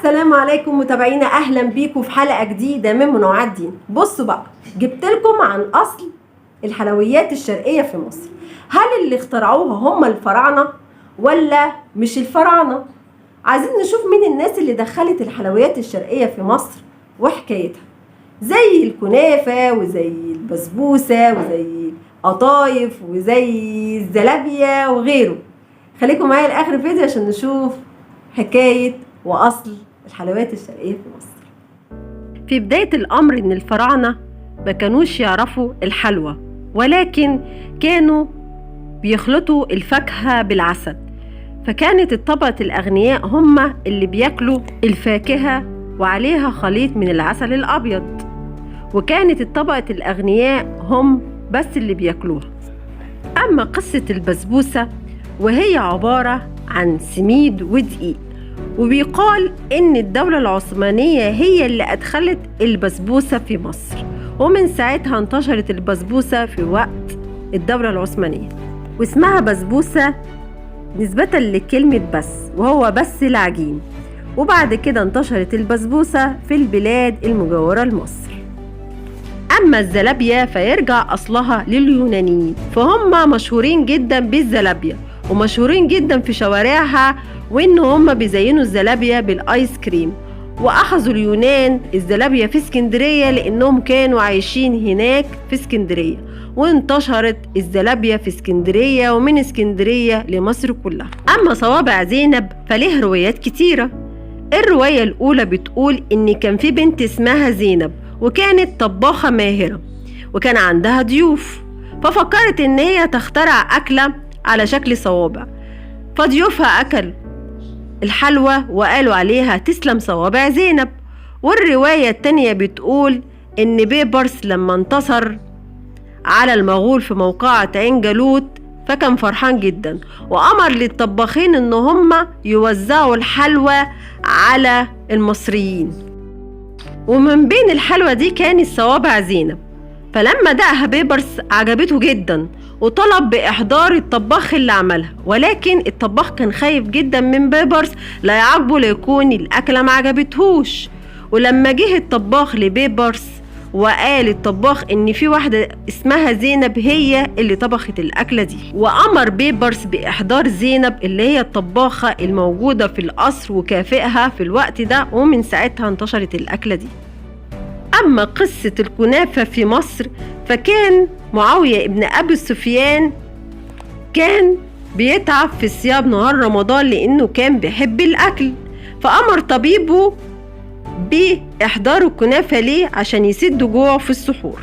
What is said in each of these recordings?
السلام عليكم متابعينا، اهلا بيكم في حلقه جديده من منوعات دين. بصوا بقى، جبت لكم عن اصل الحلويات الشرقيه في مصر. هل اللي اخترعوها هم الفراعنه ولا مش الفراعنه؟ عايزين نشوف مين الناس اللي دخلت الحلويات الشرقيه في مصر وحكايتها، زي الكنافه وزي البسبوسه وزي القطايف وزي الزلابيه وغيره. خليكم معايا لاخر الفيديو عشان نشوف حكايه واصل الحلويات الشرقيه في مصر. في بدايه الامر ان الفراعنه ما كانوش يعرفوا الحلوى، ولكن كانوا بيخلطوا الفاكهه بالعسل، فكانت الطبقه الاغنياء هم اللي بياكلوا الفاكهه وعليها خليط من العسل الابيض، وكانت الطبقه الاغنياء هم بس اللي بياكلوها. اما قصه البسبوسه وهي عباره عن سميد ودقيق، وبيقال إن الدولة العثمانية هي اللي أدخلت البسبوسة في مصر، ومن ساعتها انتشرت البسبوسة في وقت الدولة العثمانية، واسمها بسبوسة نسبة لكلمة بس، وهو بس العجين. وبعد كده انتشرت البسبوسة في البلاد المجاورة لمصر. أما الزلابية فيرجع أصلها لليونانيين، فهم مشهورين جدا بالزلابية ومشهورين جدا في شوارعها، وإن هم بيزينوا الزلابية بالآيس كريم. وأخذوا اليونان الزلابية في اسكندرية لأنهم كانوا عايشين هناك في اسكندرية، وانتشرت الزلابية في اسكندرية ومن اسكندرية لمصر كلها. أما صوابع زينب فله روايات كتيرة. الرواية الأولى بتقول إن كان في بنت اسمها زينب، وكانت طباخة ماهرة، وكان عندها ضيوف، ففكرت إن هي تخترع أكلة على شكل صوابع، فضيوفها أكلوا الحلوى وقالوا عليها تسلم صوابع زينب. والرواية التانية بتقول إن بيبرس لما انتصر على المغول في موقعة عين جالوت فكان فرحان جدا، وأمر للطباخين إن هم يوزعوا الحلوى على المصريين، ومن بين الحلوى دي كانت صوابع زينب. فلما دقها بيبرس عجبته جدا وطلب بإحضار الطباخ اللي عملها، ولكن الطباخ كان خايف جدا من بيبرس لا يعاقبه ليكون الأكلة ما عجبتهوش. ولما جه الطباخ لبيبرس وقال الطباخ إن في واحدة اسمها زينب هي اللي طبخت الأكلة دي، وأمر بيبرس بإحضار زينب اللي هي الطباخة الموجودة في القصر وكافئها في الوقت ده، ومن ساعتها انتشرت الأكلة دي. أما قصة الكنافة في مصر فكان معاوية ابن أبي سفيان كان بيتعب في صيام نهار رمضان لأنه كان بيحب الأكل، فأمر طبيبه بإحضار الكنافة ليه عشان يسد جوعه في السحور.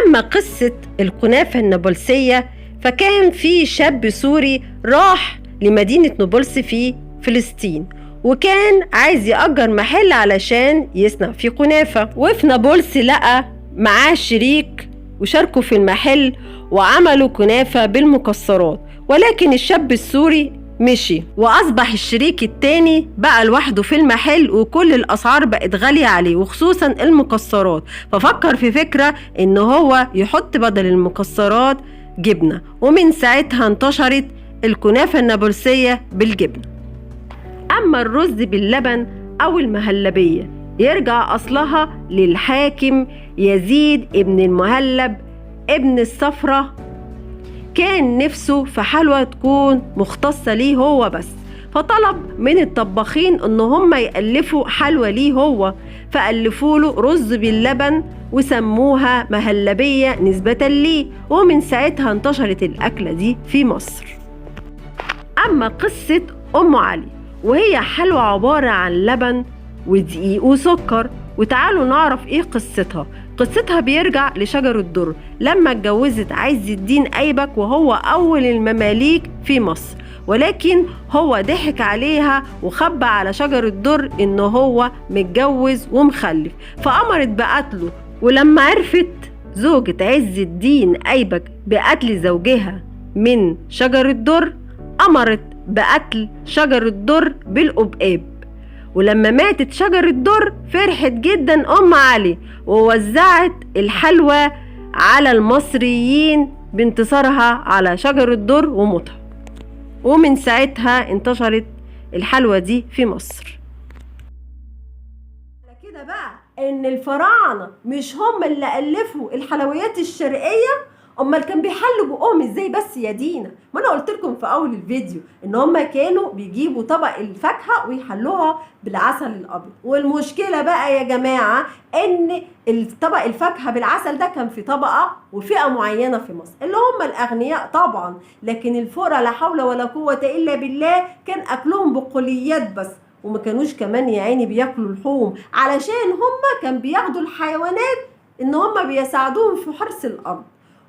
أما قصة الكنافة النابلسية فكان في شاب سوري راح لمدينة نابلس في فلسطين، وكان عايز يأجر محل علشان يصنع فيه كنافة، وفي نابلس لقى معاه شريك وشاركوا في المحل وعملوا كنافة بالمكسرات، ولكن الشاب السوري مشي وأصبح الشريك التاني بقى لوحده في المحل، وكل الأسعار بقت غالية عليه وخصوصا المكسرات، ففكر في فكرة إن هو يحط بدل المكسرات جبنة، ومن ساعتها انتشرت الكنافة النابلسية بالجبنة. أما الرز باللبن أو المهلبية يرجع أصلها للحاكم يزيد ابن المهلب ابن الصفرة، كان نفسه في حلوى تكون مختصة ليه هو بس، فطلب من الطباخين إن هم يألفوا حلوى ليه هو، فألفوا له رز باللبن وسموها مهلبية نسبة ليه، ومن ساعتها انتشرت الأكلة دي في مصر. أما قصة أم علي وهي حلوى عبارة عن لبن ودقيق وسكر، وتعالوا نعرف ايه قصتها. قصتها بيرجع لشجر الدر لما اتجوزت عز الدين أيبك، وهو أول المماليك في مصر، ولكن هو ضحك عليها وخبى على شجر الدر إنه هو متجوز ومخلف، فأمرت بقتله. ولما عرفت زوجة عز الدين أيبك بقتل زوجها من شجر الدر أمرت بقتل شجر الدر بالقبقاب. ولما ماتت شجر الدر فرحت جدا أم علي ووزعت الحلوى على المصريين بانتصارها على شجر الدر وموتها، ومن ساعتها انتشرت الحلوى دي في مصر. كده بقى ان الفراعنه مش هم اللي الفوا الحلويات الشرقيه؟ امال كان بيحلوا بقهم ازاي بس يا دينا؟ ما انا قلت لكم في اول الفيديو ان هم كانوا بيجيبوا طبق الفاكهه ويحلوها بالعسل الابيض. والمشكله بقى يا جماعه ان الطبق الفاكهه بالعسل ده كان في طبقه وفئه معينه في مصر اللي هم الاغنياء طبعا، لكن الفقراء لا حول ولا قوه الا بالله كان اكلهم بقوليات بس، وما كانوش كمان يا عيني بياكلوا لحوم، علشان هم كان بياخدوا الحيوانات ان هم بيساعدوهم في حرث الارض.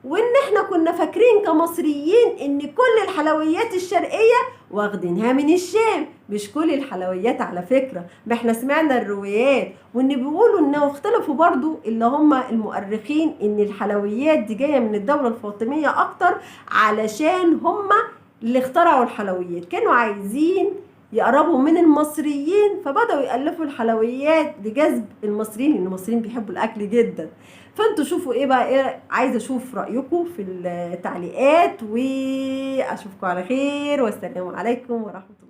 وان احنا كنا فاكرين كمصريين ان كل الحلويات الشرقيه واخدينها من الشام. مش كل الحلويات على فكره، ما احنا سمعنا الروايات وان بيقولوا انه اختلفوا برضو اللي هم المؤرخين ان الحلويات دي جايه من الدوله الفاطميه اكتر، علشان هم اللي اخترعوا الحلويات كانوا عايزين يقربوا من المصريين، فبدأوا يألفوا الحلويات لجذب المصريين لأن المصريين بيحبوا الأكل جدا. فانتوا شوفوا ايه بقى، ايه عايزه اشوف رايكم في التعليقات، واشوفكم على خير والسلام عليكم ورحمه الله.